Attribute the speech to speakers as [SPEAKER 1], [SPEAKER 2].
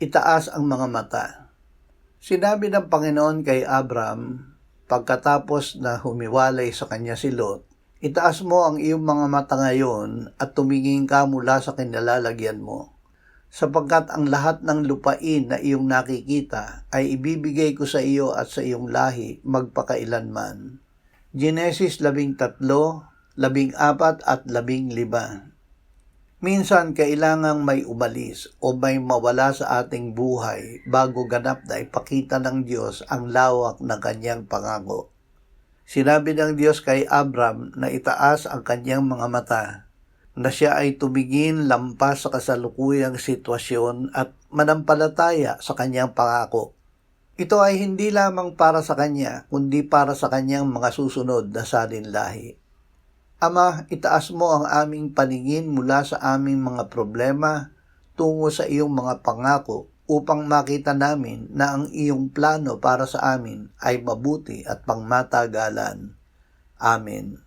[SPEAKER 1] itaas ang mga mata. Sinabi ng Panginoon kay Abram, pagkatapos na humiwalay sa kanya si Lot, itaas mo ang iyong mga mata ngayon at tumingin ka mula sa kinalalagyan mo, sapagkat ang lahat ng lupain na iyong nakikita ay ibibigay ko sa iyo at sa iyong lahi magpakailanman. Genesis 13:14 at 15. Minsan kailangang may umalis o may mawala sa ating buhay bago ganap na ipakita ng Diyos ang lawak ng kanyang pangako. Sinabi ng Diyos kay Abram na itaas ang kanyang mga mata, na siya ay tumingin lampas sa kasalukuyang sitwasyon at manampalataya sa kanyang pangako. Ito ay hindi lamang para sa kanya, kundi para sa kanyang mga susunod na salinlahi. Ama, itaas mo ang aming paningin mula sa aming mga problema tungo sa iyong mga pangako upang makita namin na ang iyong plano para sa amin ay mabuti at pangmatagalan. Amen.